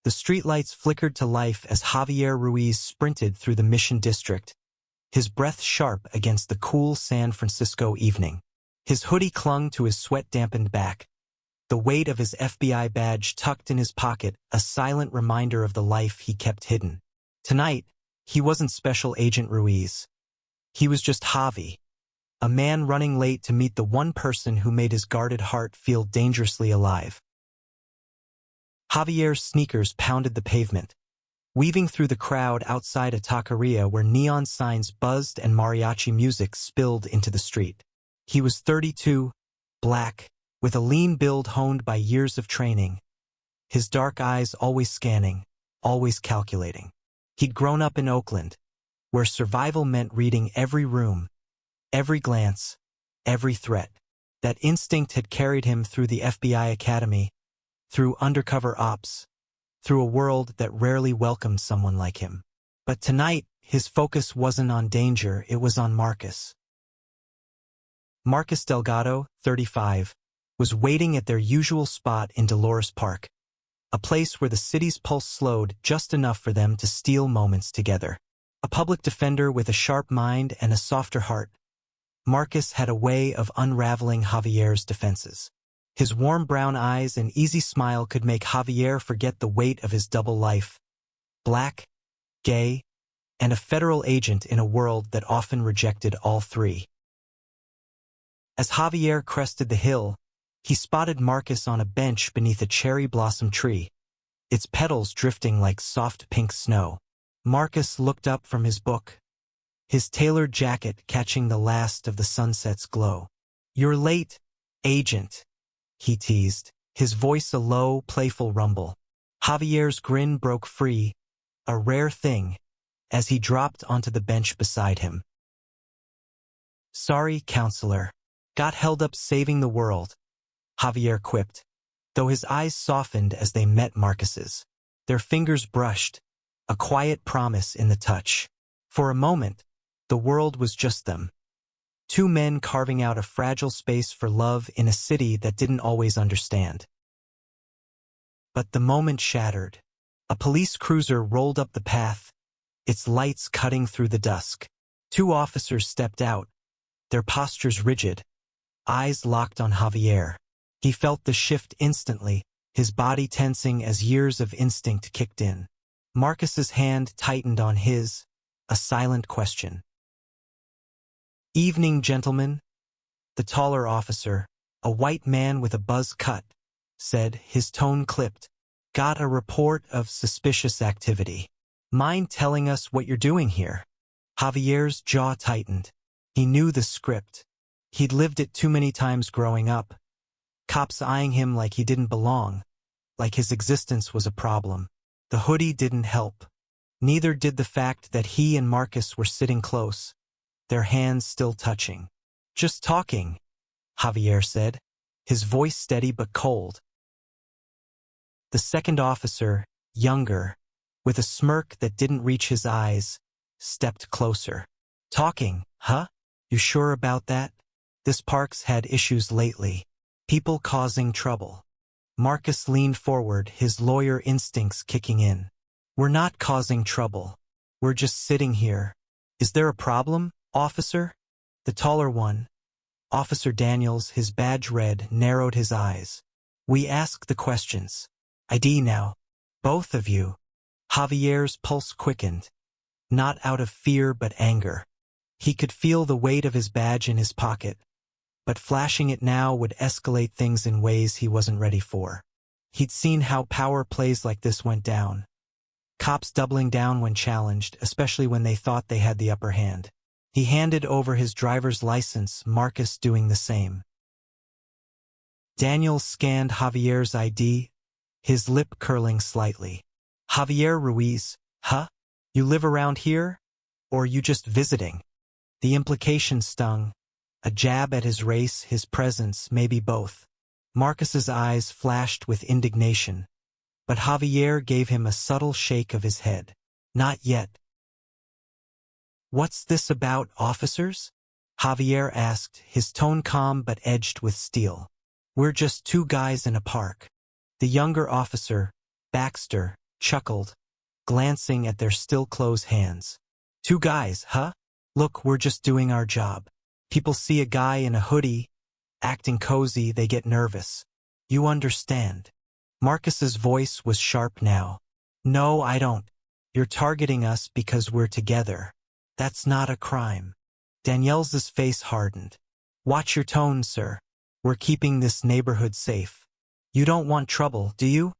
The streetlights flickered to life as Javier Ruiz sprinted through the Mission District, his breath sharp against the cool San Francisco evening. His hoodie clung to his sweat-dampened back, the weight of his FBI badge tucked in his pocket, a silent reminder of the life he kept hidden. Tonight, he wasn't Special Agent Ruiz. He was just Javi, a man running late to meet the one person who made his guarded heart feel dangerously alive. Javier's sneakers pounded the pavement, weaving through the crowd outside a taqueria where neon signs buzzed and mariachi music spilled into the street. He was 32, black, with a lean build honed by years of training, his dark eyes always scanning, always calculating. He'd grown up in Oakland, where survival meant reading every room, every glance, every threat. That instinct had carried him through the FBI Academy, through undercover ops, through a world that rarely welcomed someone like him. But tonight, his focus wasn't on danger, it was on Marcus. Marcus Delgado, 35, was waiting at their usual spot in Dolores Park, a place where the city's pulse slowed just enough for them to steal moments together. A public defender with a sharp mind and a softer heart, Marcus had a way of unraveling Javier's defenses. His warm brown eyes and easy smile could make Javier forget the weight of his double life, black, gay, and a federal agent in a world that often rejected all three. As Javier crested the hill, he spotted Marcus on a bench beneath a cherry blossom tree, its petals drifting like soft pink snow. Marcus looked up from his book, his tailored jacket catching the last of the sunset's glow. "You're late, Agent," he teased, his voice a low, playful rumble. Javier's grin broke free, a rare thing, as he dropped onto the bench beside him. "Sorry, counselor. Got held up saving the world," Javier quipped, though his eyes softened as they met Marcus's. Their fingers brushed, a quiet promise in the touch. For a moment, the world was just them. Two men carving out a fragile space for love in a city that didn't always understand. But the moment shattered. A police cruiser rolled up the path, its lights cutting through the dusk. Two officers stepped out, their postures rigid, eyes locked on Javier. He felt the shift instantly, his body tensing as years of instinct kicked in. Marcus's hand tightened on his, a silent question. "Evening, gentlemen," the taller officer, a white man with a buzz cut, said, his tone clipped. "Got a report of suspicious activity. Mind telling us what you're doing here?" Javier's jaw tightened. He knew the script. He'd lived it too many times growing up. Cops eyeing him like he didn't belong, like his existence was a problem. The hoodie didn't help. Neither did the fact that he and Marcus were sitting close, their hands still touching. "Just talking," Javier said, his voice steady but cold. The second officer, younger, with a smirk that didn't reach his eyes, stepped closer. "Talking, huh? You sure about that? This park's had issues lately. People causing trouble." Marcus leaned forward, his lawyer instincts kicking in. "We're not causing trouble. We're just sitting here. Is there a problem, officer?" The taller one, Officer Daniels, his badge red, narrowed his eyes. "We ask the questions. ID now. Both of you." Javier's pulse quickened, not out of fear but anger. He could feel the weight of his badge in his pocket, but flashing it now would escalate things in ways he wasn't ready for. He'd seen how power plays like this went down. Cops doubling down when challenged, especially when they thought they had the upper hand. He handed over his driver's license, Marcus doing the same. Daniel scanned Javier's ID, his lip curling slightly. "Javier Ruiz, huh? You live around here? Or you just visiting?" The implication stung. A jab at his race, his presence, maybe both. Marcus's eyes flashed with indignation, but Javier gave him a subtle shake of his head. "Not yet." "What's this about, officers?" Javier asked, his tone calm but edged with steel. "We're just two guys in a park." The younger officer, Baxter, chuckled, glancing at their still-closed hands. Two guys, huh? Look, we're just doing our job. People see a guy in a hoodie, acting cozy, they get nervous. You understand. Marcus's voice was sharp now. No, I don't. You're targeting us because we're together. That's not a crime. Danielle's face hardened. Watch your tone, sir. We're keeping this neighborhood safe. You don't want trouble, do you?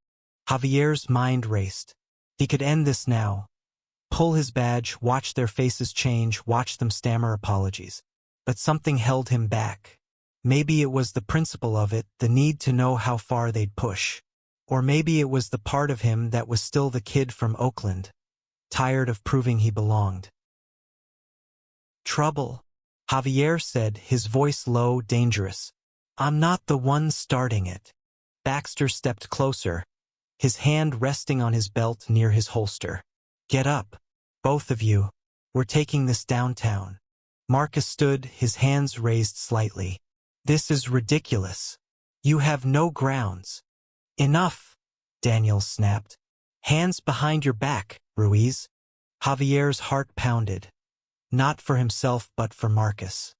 Javier's mind raced. He could end this now. Pull his badge, watch their faces change, watch them stammer apologies. But something held him back. Maybe it was the principle of it, the need to know how far they'd push. Or maybe it was the part of him that was still the kid from Oakland, tired of proving he belonged. Trouble, Javier said, his voice low, dangerous. I'm not the one starting it. Baxter stepped closer, his hand resting on his belt near his holster. Get up, both of you. We're taking this downtown. Marcus stood, his hands raised slightly. This is ridiculous. You have no grounds. Enough, Daniel snapped. Hands behind your back, Ruiz. Javier's heart pounded. Not for himself but for Marcus.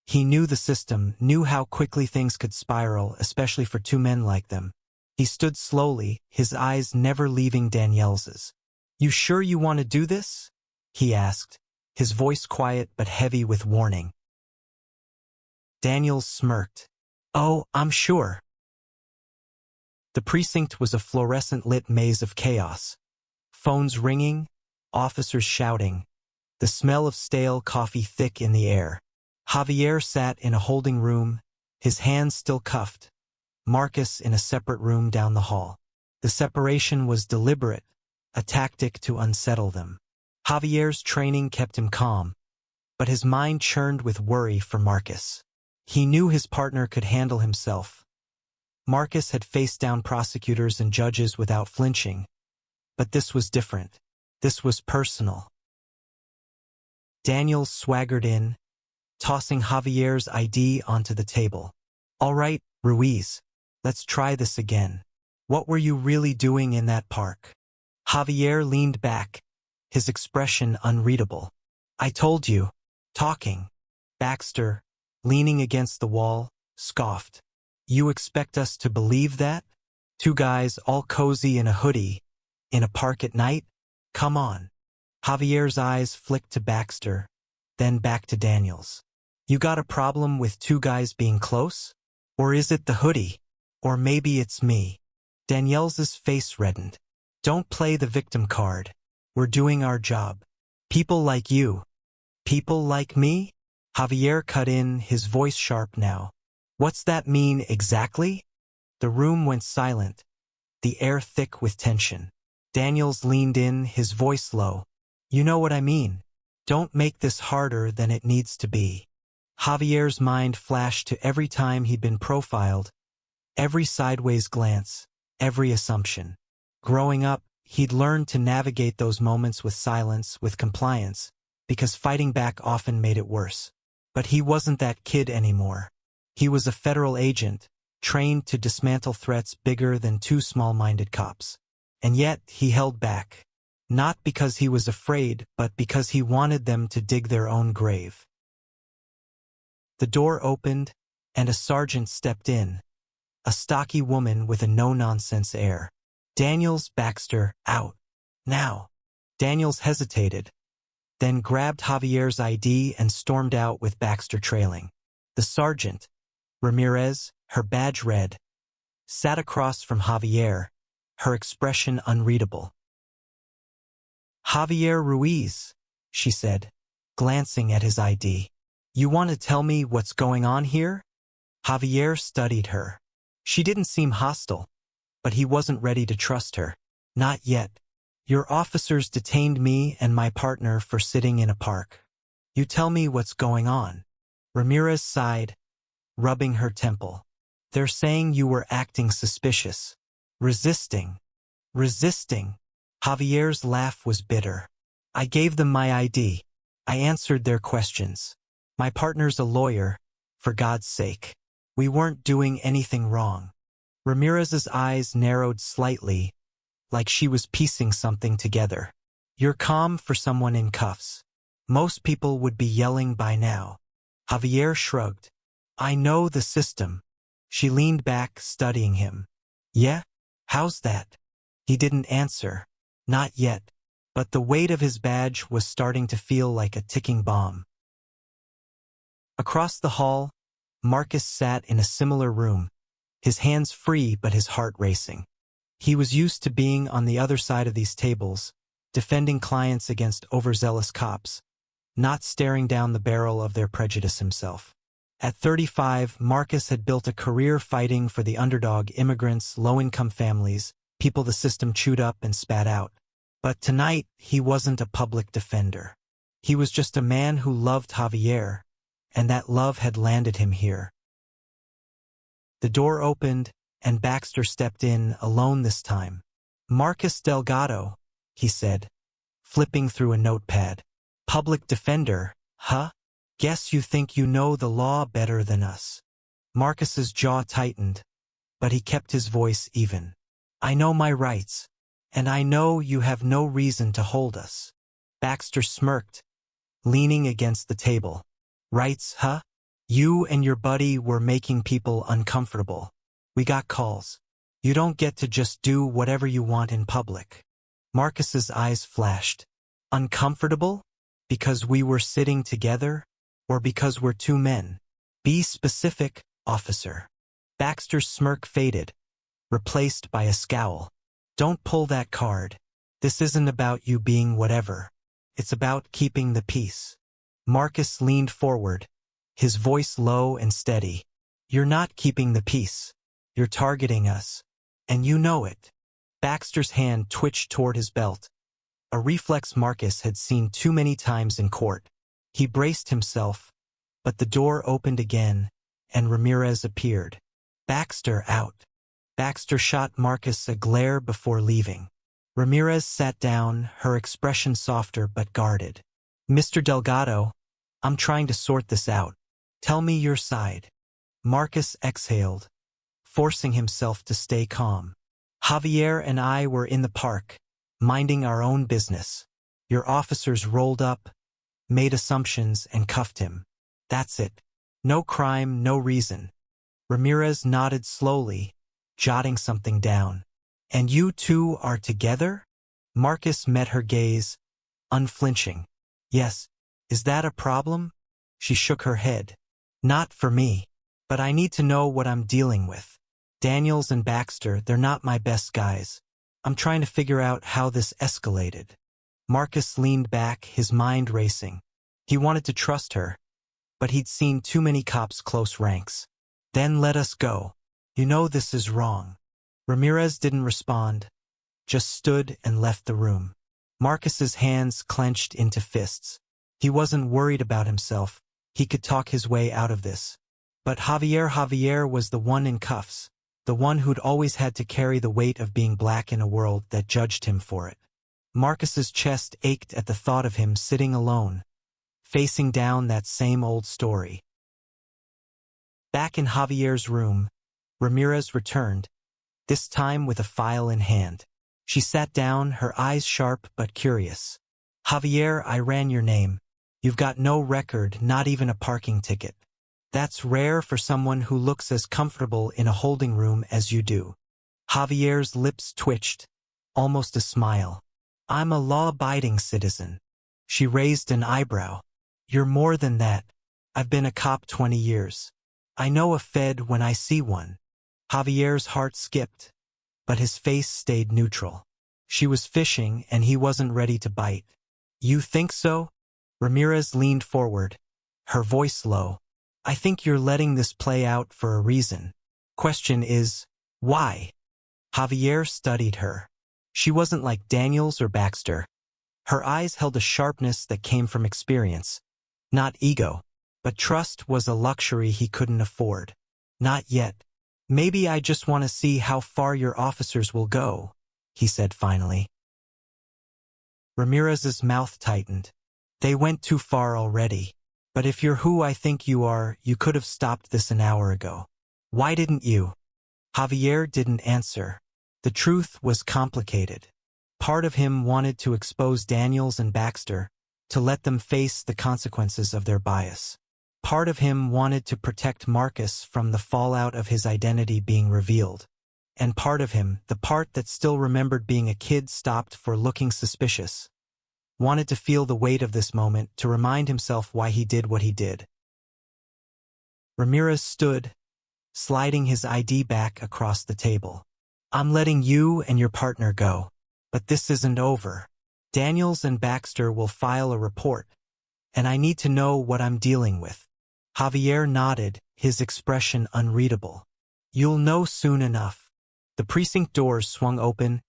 He knew the system, knew how quickly things could spiral, especially for two men like them. He stood slowly, his eyes never leaving Danielle's. You sure you want to do this? He asked, his voice quiet but heavy with warning. Daniel smirked. Oh, I'm sure. The precinct was a fluorescent-lit maze of chaos. Phones ringing, officers shouting, the smell of stale coffee thick in the air. Javier sat in a holding room, his hands still cuffed. Marcus in a separate room down the hall. The separation was deliberate, a tactic to unsettle them. Javier's training kept him calm, but his mind churned with worry for Marcus. He knew his partner could handle himself. Marcus had faced down prosecutors and judges without flinching. But this was different. This was personal. Daniel swaggered in, tossing Javier's ID onto the table. All right, Ruiz, let's try this again. What were you really doing in that park? Javier leaned back, his expression unreadable. I told you. Talking. Baxter, leaning against the wall, scoffed. You expect us to believe that? Two guys all cozy in a hoodie, in a park at night? Come on. Javier's eyes flicked to Baxter, then back to Daniel's. You got a problem with two guys being close? Or is it the hoodie? Or maybe it's me. Danielle's face reddened. Don't play the victim card. We're doing our job. People like you. People like me? Javier cut in, his voice sharp now. What's that mean exactly? The room went silent, the air thick with tension. Daniels leaned in, his voice low. You know what I mean. Don't make this harder than it needs to be. Javier's mind flashed to every time he'd been profiled, every sideways glance, every assumption. Growing up, he'd learned to navigate those moments with silence, with compliance, because fighting back often made it worse. But he wasn't that kid anymore. He was a federal agent, trained to dismantle threats bigger than two small-minded cops. And yet, he held back. Not because he was afraid, but because he wanted them to dig their own grave. The door opened, and a sergeant stepped in. A stocky woman with a no-nonsense air. Daniels, Baxter, out. Now. Daniels hesitated, then grabbed Javier's ID and stormed out with Baxter trailing. The sergeant, Ramirez, her badge red, sat across from Javier, her expression unreadable. Javier Ruiz, she said, glancing at his ID. You want to tell me what's going on here? Javier studied her. She didn't seem hostile, but he wasn't ready to trust her. Not yet. Your officers detained me and my partner for sitting in a park. You tell me what's going on. Ramirez sighed, rubbing her temple. They're saying you were acting suspicious. Resisting. Resisting. Javier's laugh was bitter. I gave them my ID. I answered their questions. My partner's a lawyer, for God's sake. We weren't doing anything wrong. Ramirez's eyes narrowed slightly, like she was piecing something together. You're calm for someone in cuffs. Most people would be yelling by now. Javier shrugged. I know the system. She leaned back, studying him. Yeah? How's that? He didn't answer. Not yet. But the weight of his badge was starting to feel like a ticking bomb. Across the hall, Marcus sat in a similar room, his hands free but his heart racing. He was used to being on the other side of these tables, defending clients against overzealous cops, not staring down the barrel of their prejudice himself. At 35, Marcus had built a career fighting for the underdog immigrants, low-income families, people the system chewed up and spat out. But tonight, he wasn't a public defender. He was just a man who loved Javier, and that love had landed him here. The door opened, and Baxter stepped in, alone this time. Marcus Delgado, he said, flipping through a notepad. Public defender, huh? Guess you think you know the law better than us. Marcus's jaw tightened, but he kept his voice even. I know my rights, and I know you have no reason to hold us. Baxter smirked, leaning against the table. Rights, huh? You and your buddy were making people uncomfortable. We got calls. You don't get to just do whatever you want in public. Marcus's eyes flashed. Uncomfortable? Because we were sitting together? Or because we're two men? Be specific, officer. Baxter's smirk faded, replaced by a scowl. Don't pull that card. This isn't about you being whatever. It's about keeping the peace. Marcus leaned forward, his voice low and steady. You're not keeping the peace. You're targeting us. And you know it. Baxter's hand twitched toward his belt, a reflex Marcus had seen too many times in court. He braced himself, but the door opened again, and Ramirez appeared. Baxter out. Baxter shot Marcus a glare before leaving. Ramirez sat down, her expression softer but guarded. Mr. Delgado, I'm trying to sort this out. Tell me your side. Marcus exhaled, forcing himself to stay calm. Javier and I were in the park, minding our own business. Your officers rolled up, made assumptions, and cuffed him. That's it. No crime, no reason. Ramirez nodded slowly, jotting something down. And you two are together? Marcus met her gaze, unflinching. Yes. Is that a problem? She shook her head. Not for me. But I need to know what I'm dealing with. Daniels and Baxter, they're not my best guys. I'm trying to figure out how this escalated. Marcus leaned back, his mind racing. He wanted to trust her, but he'd seen too many cops close ranks. Then let us go. You know this is wrong. Ramirez didn't respond, just stood and left the room. Marcus's hands clenched into fists. He wasn't worried about himself. He could talk his way out of this. But Javier was the one in cuffs, the one who'd always had to carry the weight of being black in a world that judged him for it. Marcus's chest ached at the thought of him sitting alone, facing down that same old story. Back in Javier's room, Ramirez returned, this time with a file in hand. She sat down, her eyes sharp but curious. Javier, I ran your name. You've got no record, not even a parking ticket. That's rare for someone who looks as comfortable in a holding room as you do. Javier's lips twitched, almost a smile. I'm a law-abiding citizen. She raised an eyebrow. You're more than that. I've been a cop 20 years. I know a Fed when I see one. Javier's heart skipped, but his face stayed neutral. She was fishing and he wasn't ready to bite. You think so? Ramirez leaned forward, her voice low. I think you're letting this play out for a reason. Question is, why? Javier studied her. She wasn't like Daniels or Baxter. Her eyes held a sharpness that came from experience, not ego. But trust was a luxury he couldn't afford. Not yet. Maybe I just want to see how far your officers will go, he said finally. Ramirez's mouth tightened. They went too far already. But if you're who I think you are, you could have stopped this an hour ago. Why didn't you? Javier didn't answer. The truth was complicated. Part of him wanted to expose Daniels and Baxter, to let them face the consequences of their bias. Part of him wanted to protect Marcus from the fallout of his identity being revealed. And part of him, the part that still remembered being a kid stopped for looking suspicious, wanted to feel the weight of this moment to remind himself why he did what he did. Ramirez stood, sliding his ID back across the table. I'm letting you and your partner go. But this isn't over. Daniels and Baxter will file a report, and I need to know what I'm dealing with. Javier nodded, his expression unreadable. You'll know soon enough. The precinct doors swung open,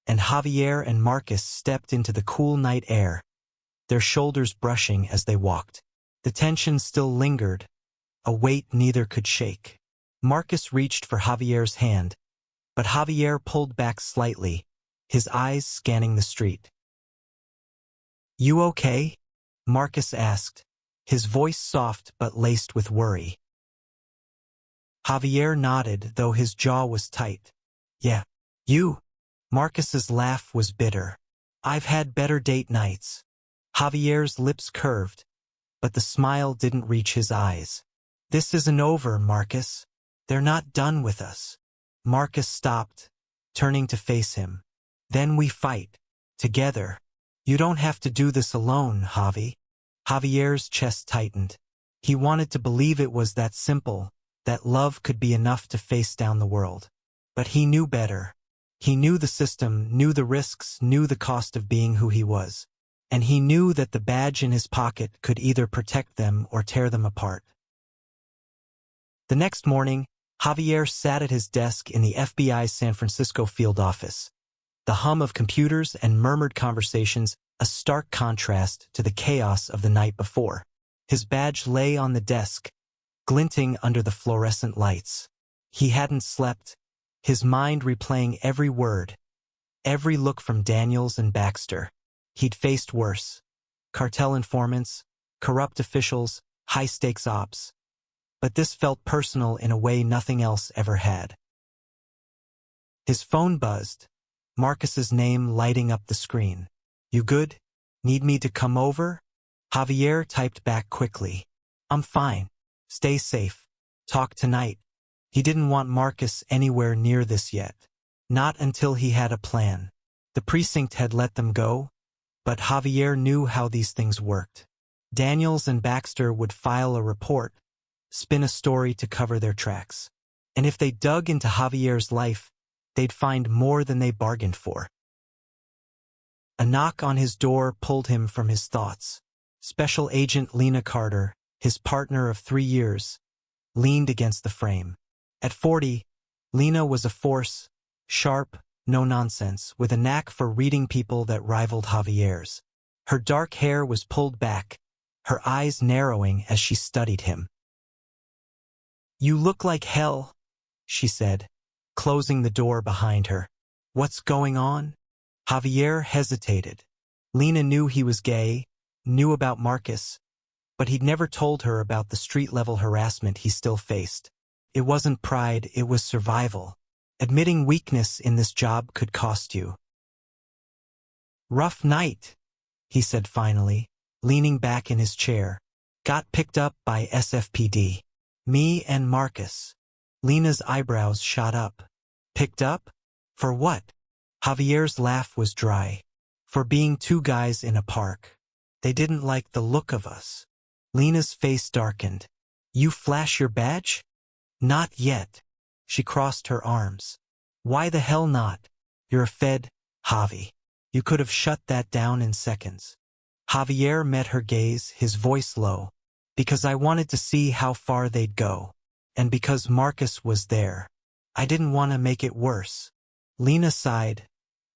and Javier and Marcus stepped into the cool night air, their shoulders brushing as they walked. The tension still lingered, a weight neither could shake. Marcus reached for Javier's hand, but Javier pulled back slightly, his eyes scanning the street. You okay? Marcus asked, his voice soft but laced with worry. Javier nodded, though his jaw was tight. Yeah. You? Marcus's laugh was bitter. I've had better date nights. Javier's lips curved, but the smile didn't reach his eyes. This isn't over, Marcus. They're not done with us. Marcus stopped, turning to face him. Then we fight. Together. You don't have to do this alone, Javi. Javier's chest tightened. He wanted to believe it was that simple, that love could be enough to face down the world. But he knew better. He knew the system, knew the risks, knew the cost of being who he was. And he knew that the badge in his pocket could either protect them or tear them apart. The next morning, Javier sat at his desk in the FBI's San Francisco field office. The hum of computers and murmured conversations, a stark contrast to the chaos of the night before. His badge lay on the desk, glinting under the fluorescent lights. He hadn't slept, his mind replaying every word, every look from Daniels and Baxter. He'd faced worse. Cartel informants, corrupt officials, high-stakes ops. But this felt personal in a way nothing else ever had. His phone buzzed, Marcus's name lighting up the screen. You good? Need me to come over? Javier typed back quickly. I'm fine. Stay safe. Talk tonight. He didn't want Marcus anywhere near this yet. Not until he had a plan. The precinct had let them go, but Javier knew how these things worked. Daniels and Baxter would file a report, spin a story to cover their tracks. And if they dug into Javier's life, they'd find more than they bargained for. A knock on his door pulled him from his thoughts. Special Agent Lena Carter, his partner of 3 years, leaned against the frame. At 40, Lena was a force, sharp, no nonsense, with a knack for reading people that rivaled Javier's. Her dark hair was pulled back, her eyes narrowing as she studied him. You look like hell, she said, closing the door behind her. What's going on? Javier hesitated. Lena knew he was gay, knew about Marcus, but he'd never told her about the street-level harassment he still faced. It wasn't pride, it was survival. Admitting weakness in this job could cost you. Rough night, he said finally, leaning back in his chair. Got picked up by SFPD. Me and Marcus. Lena's eyebrows shot up. Picked up? For what? Javier's laugh was dry. For being 2 guys in a park. They didn't like the look of us. Lena's face darkened. You flash your badge? Not yet. She crossed her arms. Why the hell not? You're a Fed, Javi. You could have shut that down in seconds. Javier met her gaze, his voice low. Because I wanted to see how far they'd go. And because Marcus was there. I didn't want to make it worse. Lena sighed,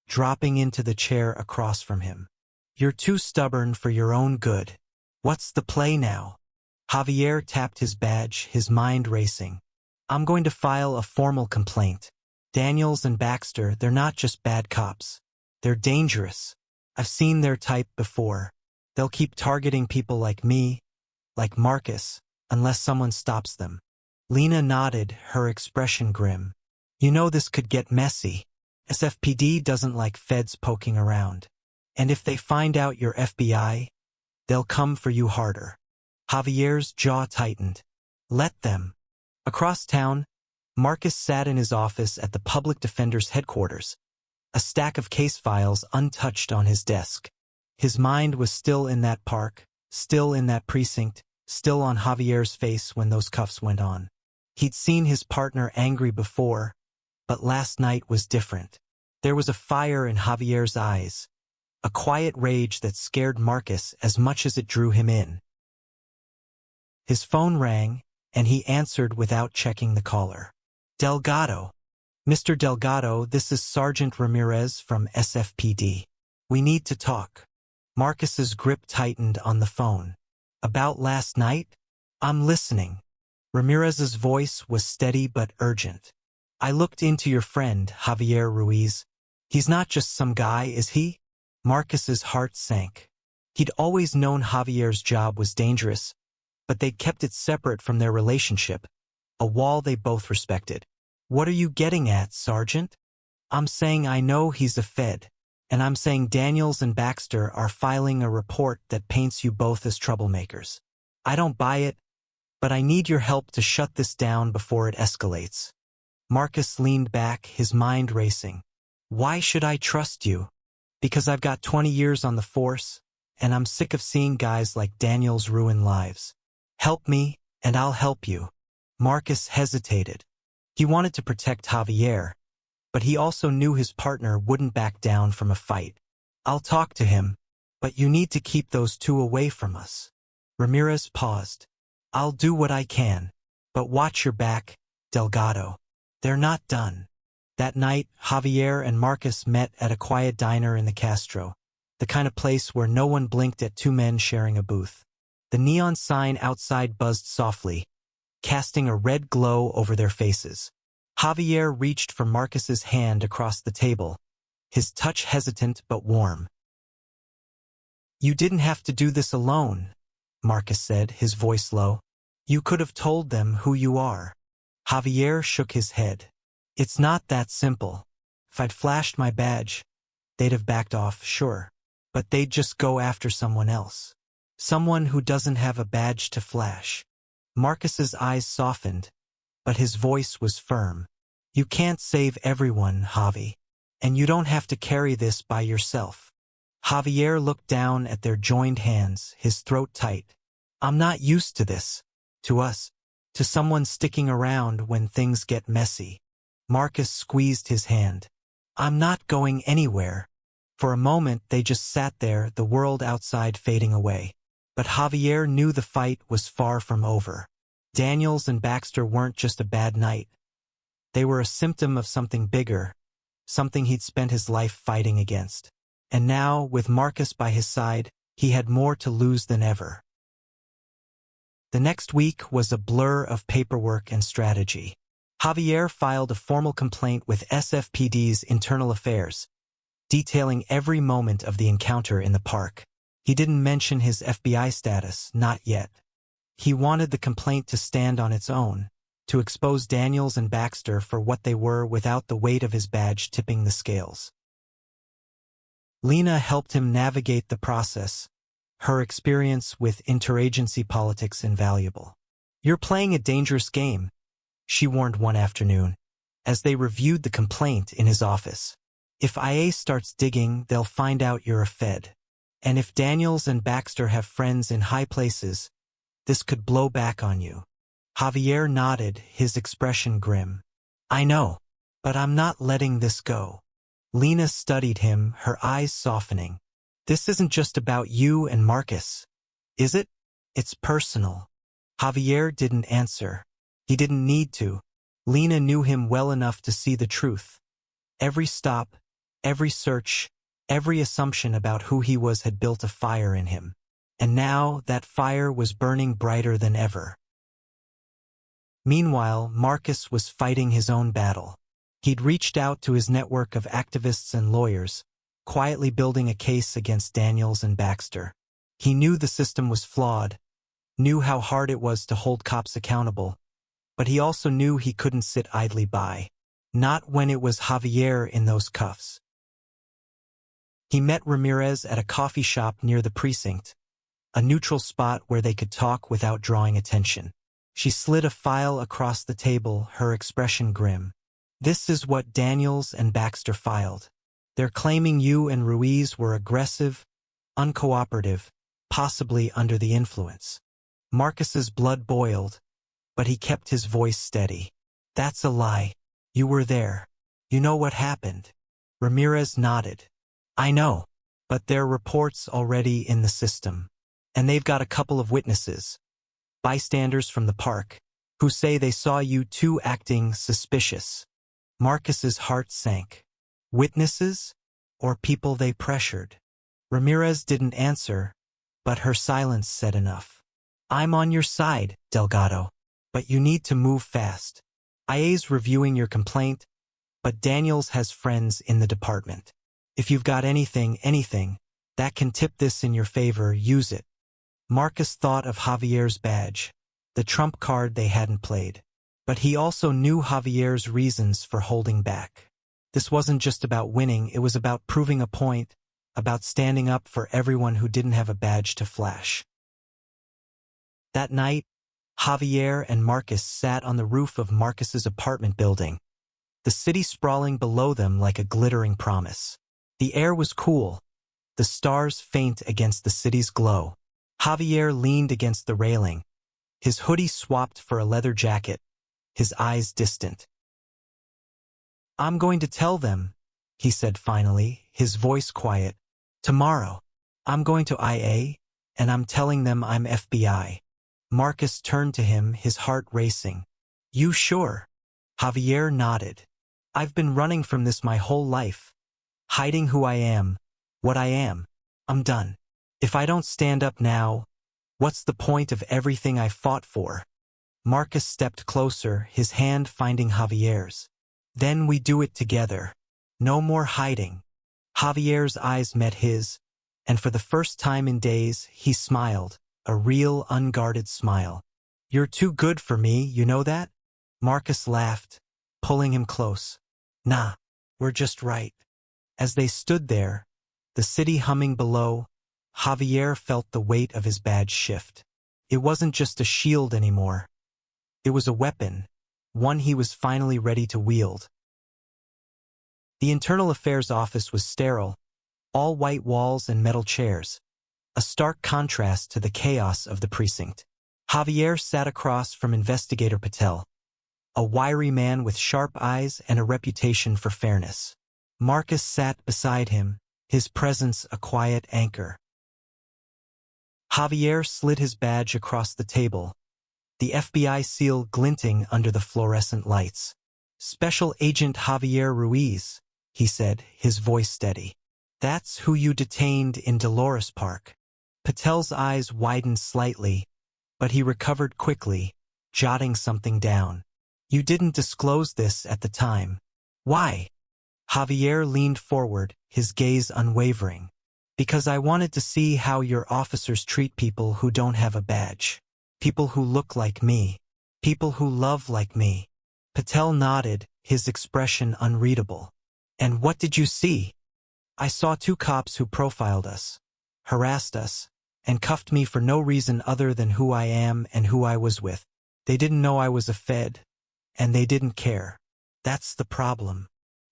dropping into the chair across from him. You're too stubborn for your own good. What's the play now? Javier tapped his badge, his mind racing. I'm going to file a formal complaint. Daniels and Baxter, they're not just bad cops. They're dangerous. I've seen their type before. They'll keep targeting people like me, like Marcus, unless someone stops them. Lena nodded, her expression grim. You know this could get messy. SFPD doesn't like feds poking around. And if they find out you're FBI, they'll come for you harder. Javier's jaw tightened. Let them. Across town, Marcus sat in his office at the public defender's headquarters, a stack of case files untouched on his desk. His mind was still in that park, still in that precinct, still on Javier's face when those cuffs went on. He'd seen his partner angry before, but last night was different. There was a fire in Javier's eyes, a quiet rage that scared Marcus as much as it drew him in. His phone rang, and he answered without checking the caller. Delgado. Mr. Delgado, this is Sergeant Ramirez from SFPD. We need to talk. Marcus's grip tightened on the phone. About last night? I'm listening. Ramirez's voice was steady but urgent. I looked into your friend, Javier Ruiz. He's not just some guy, is he? Marcus's heart sank. He'd always known Javier's job was dangerous, but they'd kept it separate from their relationship, a wall they both respected. What are you getting at, Sergeant? I'm saying I know he's a Fed, and I'm saying Daniels and Baxter are filing a report that paints you both as troublemakers. I don't buy it, but I need your help to shut this down before it escalates. Marcus leaned back, his mind racing. Why should I trust you? Because I've got 20 years on the force, and I'm sick of seeing guys like Daniels ruin lives. Help me, and I'll help you. Marcus hesitated. He wanted to protect Javier, but he also knew his partner wouldn't back down from a fight. I'll talk to him, but you need to keep those two away from us. Ramirez paused. I'll do what I can, but watch your back, Delgado. They're not done. That night, Javier and Marcus met at a quiet diner in the Castro, the kind of place where no one blinked at two men sharing a booth. The neon sign outside buzzed softly, casting a red glow over their faces. Javier reached for Marcus's hand across the table, his touch hesitant but warm. You didn't have to do this alone, Marcus said, his voice low. You could have told them who you are. Javier shook his head. It's not that simple. If I'd flashed my badge, they'd have backed off, sure. But they'd just go after someone else. Someone who doesn't have a badge to flash. Marcus's eyes softened, but his voice was firm. You can't save everyone, Javi. And you don't have to carry this by yourself. Javier looked down at their joined hands, his throat tight. I'm not used to this. To us. To someone sticking around when things get messy. Marcus squeezed his hand. I'm not going anywhere. For a moment they just sat there, the world outside fading away. But Javier knew the fight was far from over. Daniels and Baxter weren't just a bad night. They were a symptom of something bigger, something he'd spent his life fighting against. And now, with Marcus by his side, he had more to lose than ever. The next week was a blur of paperwork and strategy. Javier filed a formal complaint with SFPD's Internal Affairs, detailing every moment of the encounter in the park. He didn't mention his FBI status, not yet. He wanted the complaint to stand on its own, to expose Daniels and Baxter for what they were without the weight of his badge tipping the scales. Lena helped him navigate the process, her experience with interagency politics invaluable. You're playing a dangerous game, she warned one afternoon, as they reviewed the complaint in his office. If IA starts digging, they'll find out you're a Fed. And if Daniels and Baxter have friends in high places, this could blow back on you. Javier nodded, his expression grim. I know, but I'm not letting this go. Lena studied him, her eyes softening. This isn't just about you and Marcus, is it? It's personal. Javier didn't answer. He didn't need to. Lena knew him well enough to see the truth. Every stop, every search, every assumption about who he was had built a fire in him. And now that fire was burning brighter than ever. Meanwhile, Marcus was fighting his own battle. He'd reached out to his network of activists and lawyers, quietly building a case against Daniels and Baxter. He knew the system was flawed, knew how hard it was to hold cops accountable, but he also knew he couldn't sit idly by. Not when it was Javier in those cuffs. He met Ramirez at a coffee shop near the precinct, a neutral spot where they could talk without drawing attention. She slid a file across the table, her expression grim. This is what Daniels and Baxter filed. They're claiming you and Ruiz were aggressive, uncooperative, possibly under the influence. Marcus's blood boiled, but he kept his voice steady. That's a lie. You were there. You know what happened. Ramirez nodded. I know, but there are reports already in the system. And they've got a couple of witnesses, bystanders from the park, who say they saw you two acting suspicious. Marcus's heart sank. Witnesses? Or people they pressured? Ramirez didn't answer, but her silence said enough. I'm on your side, Delgado, but you need to move fast. IA's reviewing your complaint, but Daniels has friends in the department. If you've got anything, that can tip this in your favor, use it. Marcus thought of Javier's badge, the trump card they hadn't played. But he also knew Javier's reasons for holding back. This wasn't just about winning, it was about proving a point, about standing up for everyone who didn't have a badge to flash. That night, Javier and Marcus sat on the roof of Marcus's apartment building, the city sprawling below them like a glittering promise. The air was cool, the stars faint against the city's glow. Javier leaned against the railing, his hoodie swapped for a leather jacket, his eyes distant. I'm going to tell them, he said finally, his voice quiet. Tomorrow. I'm going to IA, and I'm telling them I'm FBI. Marcus turned to him, his heart racing. You sure? Javier nodded. I've been running from this my whole life. Hiding who I am, what I am. I'm done. If I don't stand up now, what's the point of everything I fought for? Marcus stepped closer, his hand finding Javier's. Then we do it together. No more hiding. Javier's eyes met his, and for the first time in days, he smiled, a real unguarded smile. You're too good for me, you know that? Marcus laughed, pulling him close. Nah, we're just right. As they stood there, the city humming below, Javier felt the weight of his badge shift. It wasn't just a shield anymore. It was a weapon, one he was finally ready to wield. The Internal Affairs office was sterile, all white walls and metal chairs, a stark contrast to the chaos of the precinct. Javier sat across from Investigator Patel, a wiry man with sharp eyes and a reputation for fairness. Marcus sat beside him, his presence a quiet anchor. Javier slid his badge across the table, the FBI seal glinting under the fluorescent lights. Special Agent Javier Ruiz, he said, his voice steady. That's who you detained in Dolores Park. Patel's eyes widened slightly, but he recovered quickly, jotting something down. You didn't disclose this at the time. Why? Javier leaned forward, his gaze unwavering. Because I wanted to see how your officers treat people who don't have a badge. People who look like me. People who love like me. Patel nodded, his expression unreadable. And what did you see? I saw two cops who profiled us, harassed us, and cuffed me for no reason other than who I am and who I was with. They didn't know I was a Fed, and they didn't care. That's the problem.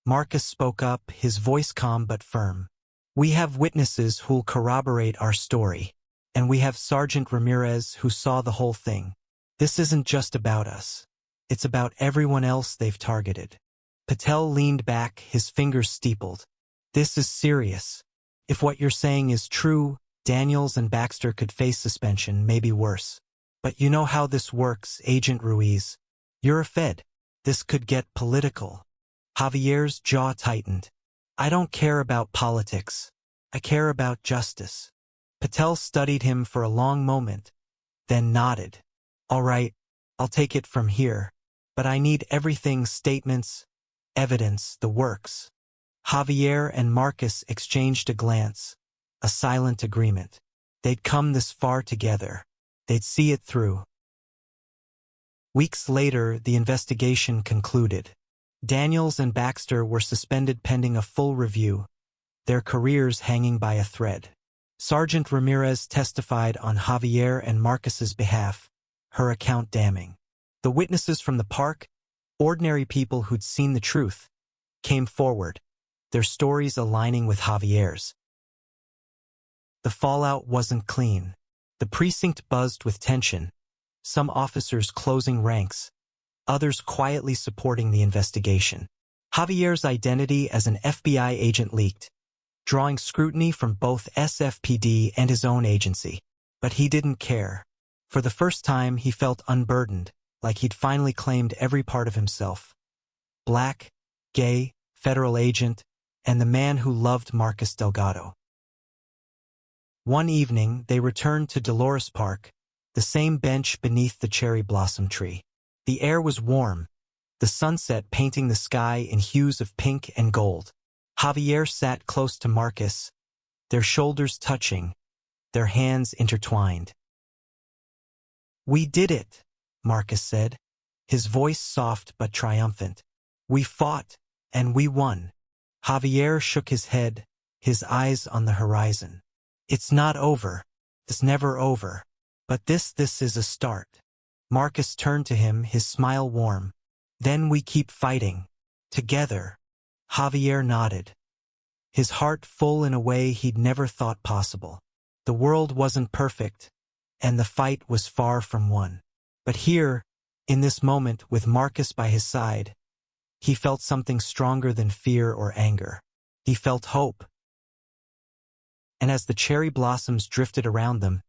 Marcus spoke up, his voice calm but firm. We have witnesses who'll corroborate our story, and we have Sergeant Ramirez who saw the whole thing. This isn't just about us. It's about everyone else they've targeted. Patel leaned back, his fingers steepled. This is serious. If what you're saying is true, Daniels and Baxter could face suspension, maybe worse. But you know how this works, Agent Ruiz. You're a Fed. This could get political. Javier's jaw tightened. I don't care about politics. I care about justice. Patel studied him for a long moment, then nodded. All right, I'll take it from here. But I need everything, statements, evidence, the works. Javier and Marcus exchanged a glance, a silent agreement. They'd come this far together. They'd see it through. Weeks later, the investigation concluded. Daniels and Baxter were suspended pending a full review, their careers hanging by a thread. Sergeant Ramirez testified on Javier and Marcus's behalf, her account damning. The witnesses from the park, ordinary people who'd seen the truth, came forward, their stories aligning with Javier's. The fallout wasn't clean. The precinct buzzed with tension, some officers closing ranks, others quietly supporting the investigation. Javier's identity as an FBI agent leaked, drawing scrutiny from both SFPD and his own agency. But he didn't care. For the first time, he felt unburdened, like he'd finally claimed every part of himself. Black, gay, federal agent, and the man who loved Marcus Delgado. One evening, they returned to Dolores Park, the same bench beneath the cherry blossom tree. The air was warm, the sunset painting the sky in hues of pink and gold. Javier sat close to Marcus, their shoulders touching, their hands intertwined. "We did it," Marcus said, his voice soft but triumphant. "We fought, and we won." Javier shook his head, his eyes on the horizon. "It's not over. It's never over. But this is a start." Marcus turned to him, his smile warm. "Then we keep fighting. Together." Javier nodded, his heart full in a way he'd never thought possible. The world wasn't perfect, and the fight was far from won. But here, in this moment with Marcus by his side, he felt something stronger than fear or anger. He felt hope. And as the cherry blossoms drifted around them,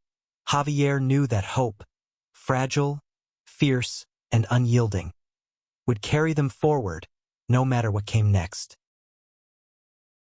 Javier knew that hope, fragile, fierce, and unyielding, would carry them forward, no matter what came next.